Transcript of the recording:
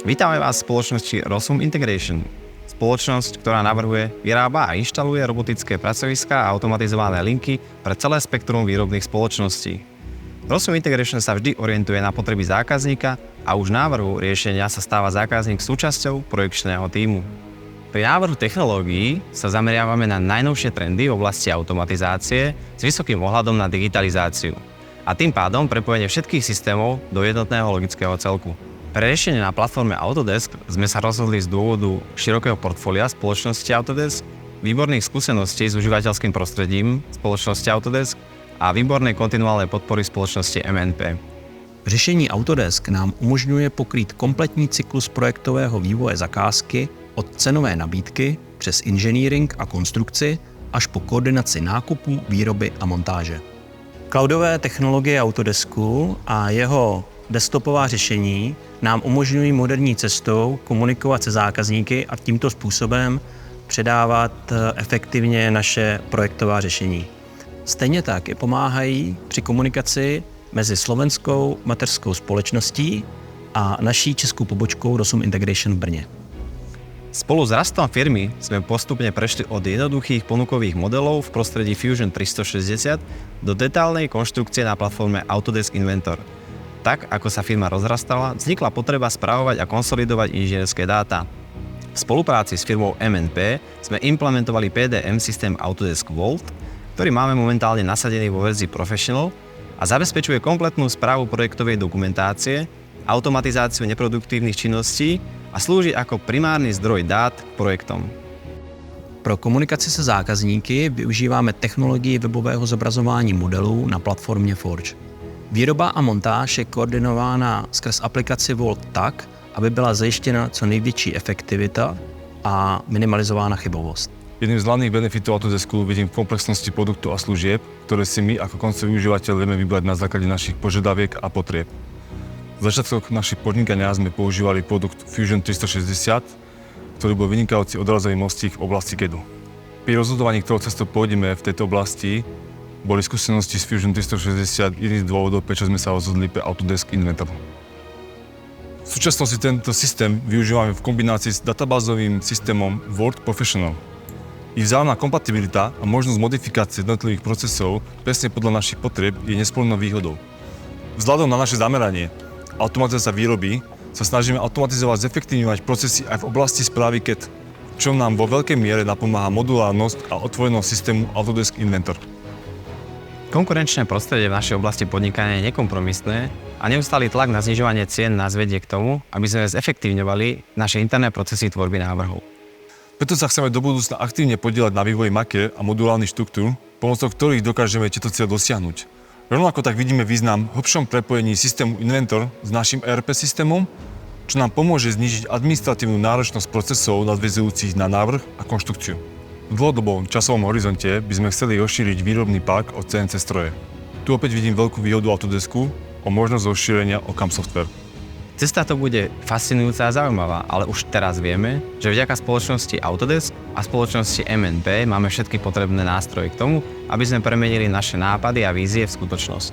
Vítame vás v spoločnosti Rosum Integration. Spoločnosť, ktorá navrhuje, vyrába a inštaluje robotické pracoviská a automatizované linky pre celé spektrum výrobných spoločností. Rosum Integration sa vždy orientuje na potreby zákazníka a už návrhu riešenia sa stáva zákazník súčasťou projekčného tímu. Pri návrhu technológií sa zameriavame na najnovšie trendy v oblasti automatizácie s vysokým ohľadom na digitalizáciu a tým pádom prepojenie všetkých systémov do jednotného logického celku. Pre riešenie na platforme Autodesk sme sa rozhodli z dôvodu širokého portfólia spoločnosti Autodesk, výborných skúseností s užívateľským prostredím spoločnosti Autodesk a výbornej kontinuálnej podpory spoločnosti MNP. Řešení Autodesk nám umožňuje pokrýt kompletní cyklus projektového vývoje zakázky od cenové nabídky přes engineering a konstrukci až po koordinaci nákupu, výroby a montáže. Cloudové technologie Autodesku a jeho desktopová řešení nám umožňují moderní cestou komunikovat se zákazníky a tímto způsobem předávat efektivně naše projektová řešení. Stejně tak i pomáhají při komunikaci mezi slovenskou mateřskou společností a naší českou pobočkou Rosum Integration v Brně. Spolu s rastom firmy sme postupne prešli od jednoduchých ponukových modelov v prostredí Fusion 360 do detálnej konštrukcie na platforme Autodesk Inventor. Tak, ako sa firma rozrastala, vznikla potreba správovať a konsolidovať inžinierské dáta. V spolupráci s firmou MNP sme implementovali PDM systém Autodesk Vault, ktorý máme momentálne nasadený vo verzii Professional a zabezpečuje kompletnú správu projektovej dokumentácie, automatizáciu neproduktívnych činností a slúži ako primárny zdroj dát k projektom. Pro komunikaci se zákazníky využíváme technologii webového zobrazování modelů na platformě Forge. Výroba a montáž je koordinována skrz aplikaci Vault tak, aby byla zajištěna co největší efektivita a minimalizována chybovost. Jedným z hlavných benefitov Autodesku vidím v komplexnosti produktov a služieb, ktoré si my ako koncový užívateľ vieme vybrať na základe našich požiadaviek a potrieb. V začiatkoch našich podnikania sme používali produkt Fusion 360, ktorý bol vynikajúci odrazový mostík v oblasti CAD-u. Pri rozhodovaní, ktorou cestou pôjdeme v tejto oblasti, boli skúsenosti s Fusion 360 jedným z dôvodov, prečo sme sa rozhodli pre Autodesk Inventor. V súčasnosti tento systém využívame v kombinácii s databázovým systémom Word Professional. Ich vzájomná kompatibilita a možnosť modifikácie jednotlivých procesov presne podľa našich potrieb je nespornou výhodou. Vzhľadom na naše zameranie automatizácia výroby sa snažíme automatizovať, zefektívňovať procesy aj v oblasti správy CAD, čo nám vo veľkej miere napomáha modulárnosť a otvorenosť systému Autodesk Inventor. Konkurenčné prostredie v našej oblasti podnikania je nekompromisné a neustály tlak na znižovanie cien nás vedie k tomu, aby sme zefektívňovali naše interné procesy tvorby návrhov. Preto sa chceme do budúcna aktívne podieľať na vývoji maker a modulárnych štruktúr, pomocou ktorých dokážeme tieto cieľ dosiahnuť. Rovnako tak vidíme význam v hlbšom prepojení systému Inventor s našim ERP systémom, čo nám pomôže znížiť administratívnu náročnosť procesov nadväzujúcich na návrh a konštrukciu. V dlhodobom časovom horizonte by sme chceli rozšíriť výrobný park o CNC stroje. Tu opäť vidím veľkú výhodu Autodesku o možnosť rozšírenia o CAM software. Cesta to bude fascinujúca a zaujímavá, ale už teraz vieme, že vďaka spoločnosti Autodesk a spoločnosti MNP máme všetky potrebné nástroje k tomu, aby sme premenili naše nápady a vízie v skutočnosť.